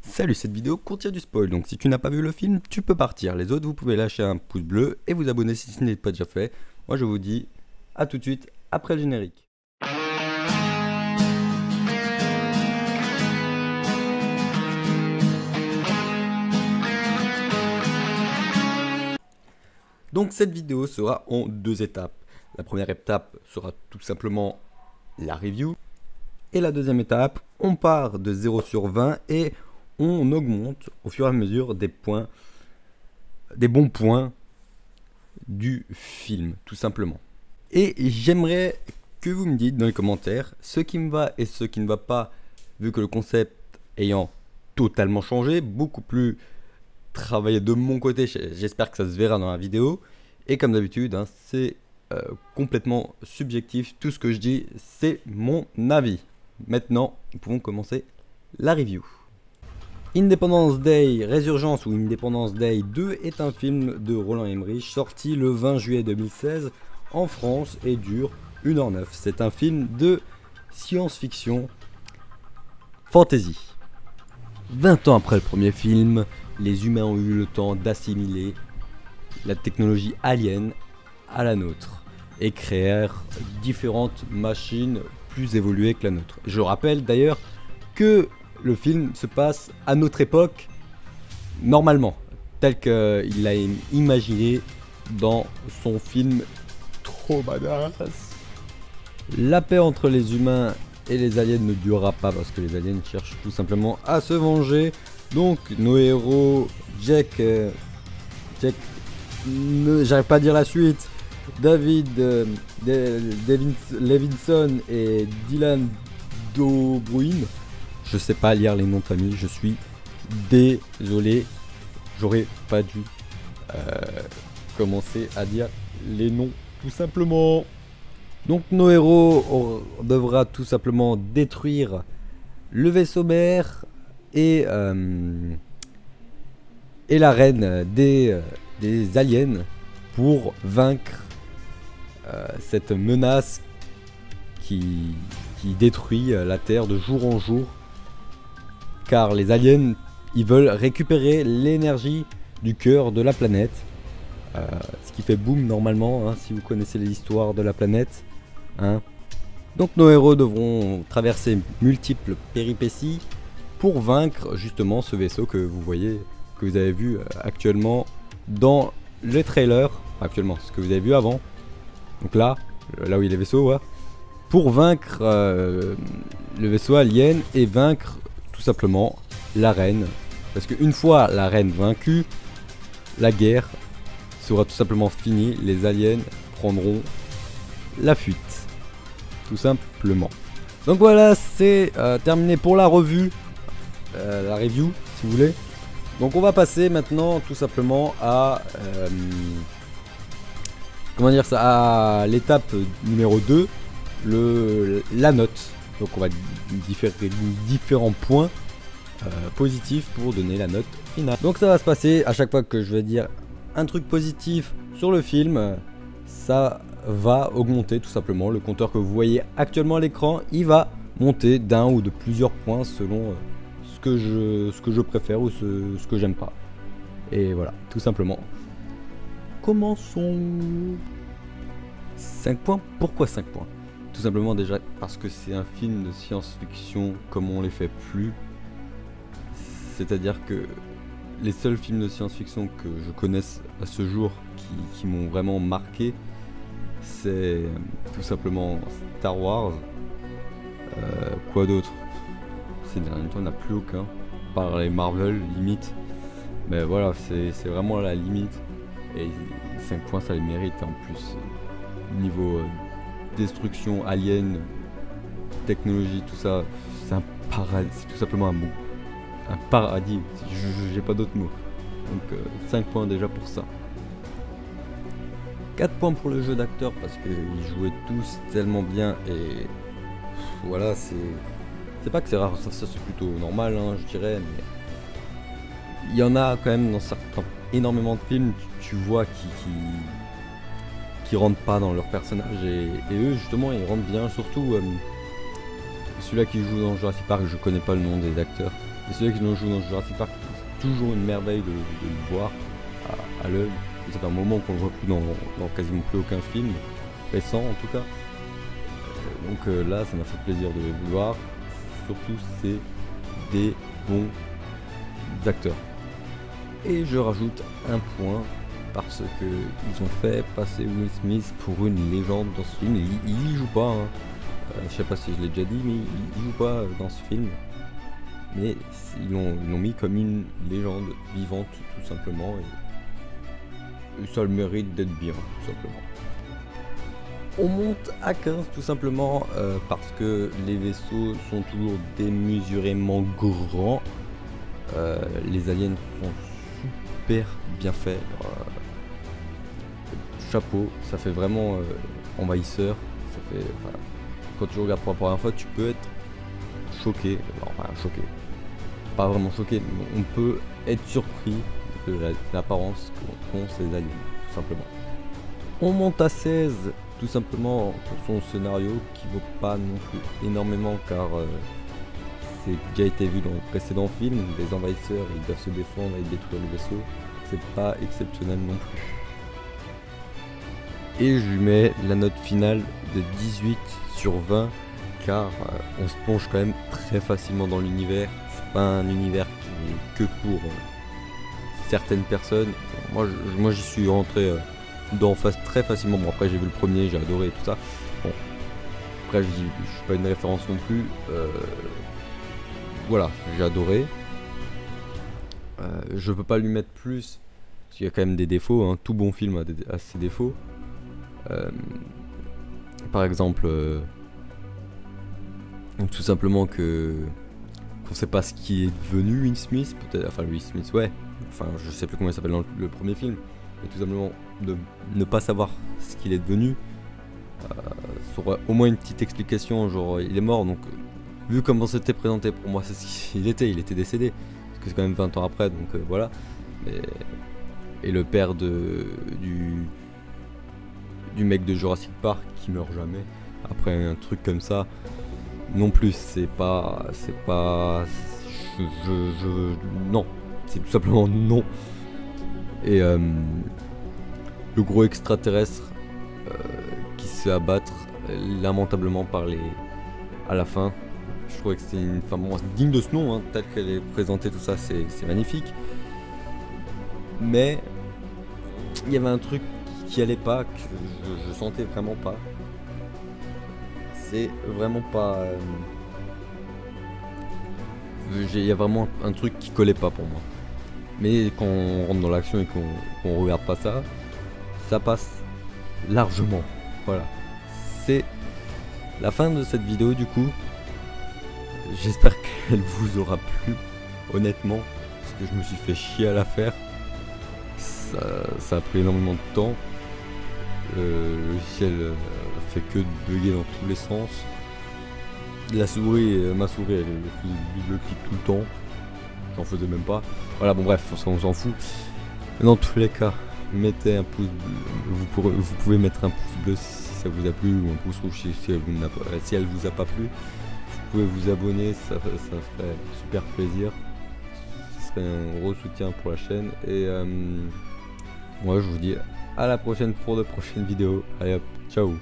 Salut, cette vidéo contient du spoil, donc si tu n'as pas vu le film, tu peux partir. Les autres, vous pouvez lâcher un pouce bleu et vous abonner si ce n'est pas déjà fait. Moi, je vous dis à tout de suite après le générique. Donc cette vidéo sera en deux étapes. La première étape sera tout simplement la review. Et la deuxième étape, on part de 0 sur 20 et on augmente au fur et à mesure des points, des bons points du film, tout simplement. Et j'aimerais que vous me dites dans les commentaires ce qui me va et ce qui ne va pas, vu que le concept ayant totalement changé, beaucoup plus travaillé de mon côté, j'espère que ça se verra dans la vidéo. Et comme d'habitude, hein, c'est complètement subjectif, tout ce que je dis, c'est mon avis. Maintenant, nous pouvons commencer la review. Independence Day Résurgence ou Independence Day 2 est un film de Roland Emmerich sorti le 20 juillet 2016 en France et dure 1h09. C'est un film de science-fiction fantasy. 20 ans après le premier film, les humains ont eu le temps d'assimiler la technologie alien à la nôtre et créèrent différentes machines plus évoluées que la nôtre. Je rappelle d'ailleurs que le film se passe à notre époque, normalement, tel qu'il l'a imaginé dans son film trop badass. La paix entre les humains et les aliens ne durera pas parce que les aliens cherchent tout simplement à se venger. Donc nos héros, j'arrive pas à dire la suite, David Levinson et Dylan D'O'Brien. Je sais pas lire les noms de famille, je suis désolé, j'aurais pas dû commencer à dire les noms tout simplement. Donc nos héros devra tout simplement détruire le vaisseau mère et la reine des aliens pour vaincre cette menace qui détruit la Terre de jour en jour. Car les aliens, ils veulent récupérer l'énergie du cœur de la planète. Ce qui fait boum normalement, hein, si vous connaissez l'histoire de la planète. Hein. Donc nos héros devront traverser multiples péripéties pour vaincre justement ce vaisseau que vous voyez, que vous avez vu actuellement dans le trailer. Actuellement, ce que vous avez vu avant. Donc là où il y a les vaisseaux, ouais. Pour vaincre le vaisseau alien et vaincre tout simplement la reine. Parce qu'une fois la reine vaincue, la guerre sera tout simplement finie. Les aliens prendront la fuite. Tout simplement. Donc voilà, c'est terminé pour la revue. La review, si vous voulez. Donc on va passer maintenant tout simplement à... comment dire ça, à l'étape numéro 2. La note. Donc on va différents points positifs pour donner la note finale. Donc ça va se passer à chaque fois que je vais dire un truc positif sur le film, ça va augmenter tout simplement. Le compteur que vous voyez actuellement à l'écran, il va monter d'un ou de plusieurs points selon ce que je préfère ou ce que j'aime pas. Et voilà, tout simplement. Commençons. 5 points. Pourquoi 5 points? Tout simplement déjà parce que c'est un film de science-fiction comme on les fait plus. C'est-à-dire que les seuls films de science-fiction que je connaisse à ce jour qui m'ont vraiment marqué, c'est tout simplement Star Wars. Quoi d'autre? Ces derniers temps, il n'y en a plus aucun. Par les Marvel, limite. Mais voilà, c'est vraiment à la limite. Et 5 points, ça les mérite en plus. Niveau destruction, alien, technologie, tout ça, c'est un paradis, c'est tout simplement un paradis, j'ai pas d'autres mots. Donc 5 points déjà pour ça. 4 points pour le jeu d'acteur parce qu'ils jouaient tous tellement bien et voilà, c'est pas que c'est rare, ça c'est plutôt normal, hein, je dirais, mais il y en a quand même dans certains, énormément de films, tu vois qui rentrent pas dans leur personnage et eux justement ils rentrent bien, surtout celui-là qui joue dans Jurassic Park, je connais pas le nom des acteurs, Et ceux qui l'ont joué dans Jurassic Park, c'est toujours une merveille de le voir à l'œuvre. Ça fait un moment qu'on le voit plus dans quasiment plus aucun film, récent en tout cas. Donc là, ça m'a fait plaisir de le voir. Surtout, c'est des bons acteurs. Et je rajoute un point parce que ils ont fait passer Will Smith pour une légende dans ce film. Il y joue pas, hein. Je sais pas si je l'ai déjà dit, mais il joue pas dans ce film. Mais ils l'ont mis comme une légende vivante tout simplement. Et ça a le mérite d'être bien, tout simplement. On monte à 15 tout simplement parce que les vaisseaux sont toujours démesurément grands. Les aliens sont super bien faits. Chapeau, ça fait vraiment envahisseur. Ça fait, quand tu regardes pour la première fois, tu peux être choqué. Enfin, choqué. Pas vraiment choqué, mais on peut être surpris de l'apparence qu'ont ces aliens, tout simplement. On monte à 16, tout simplement pour son scénario qui vaut pas non plus énormément car c'est déjà été vu dans le précédent film. Les envahisseurs ils doivent se défendre et détruire le vaisseau. C'est pas exceptionnel non plus. Et je lui mets la note finale de 18 sur 20 car on se plonge quand même très facilement dans l'univers. C'est pas un univers qui est que pour certaines personnes. Moi j'y suis rentré d'en face très facilement. Bon, après j'ai vu le premier, j'ai adoré et tout ça. Bon, après je suis pas une référence non plus. Voilà, j'ai adoré. Je peux pas lui mettre plus parce qu'il y a quand même des défauts, hein. Tout bon film a ses défauts. Par exemple, tout simplement qu'on sait pas ce qui est devenu Will Smith, peut-être, enfin Will Smith, ouais, enfin je sais plus comment il s'appelle dans le premier film, mais tout simplement de ne pas savoir ce qu'il est devenu, sur au moins une petite explication, genre il est mort, donc vu comment c'était présenté pour moi, c'est ce qu'il était, il était décédé, parce que c'est quand même 20 ans après, donc voilà, et le père du mec de Jurassic Park qui meurt jamais après un truc comme ça non plus, non, c'est tout simplement non. Et le gros extraterrestre qui se fait abattre lamentablement à la fin, je trouvais que c'est une femme digne de ce nom, hein, telle qu'elle est présentée, tout ça, c'est magnifique, mais il y avait un truc qui allait pas, que je sentais vraiment pas. C'est vraiment pas. Il y a vraiment un truc qui collait pas pour moi. Mais quand on rentre dans l'action et qu'on regarde pas ça, ça passe largement. Voilà. C'est la fin de cette vidéo du coup. J'espère qu'elle vous aura plu, honnêtement, parce que je me suis fait chier à la faire. Ça a pris énormément de temps. Le logiciel fait que de bugger dans tous les sens. Ma souris elle faisait double clic tout le temps. J'en faisais même pas. Voilà, bon bref, on s'en fout. Mais dans tous les cas, mettez un pouce bleu. Vous pouvez mettre un pouce bleu si ça vous a plu, ou un pouce rouge si elle vous a pas plu. Vous pouvez vous abonner, ça ferait super plaisir. Ce serait un gros soutien pour la chaîne. Et moi je vous dis à la prochaine pour de prochaines vidéos. Allez hop, ciao.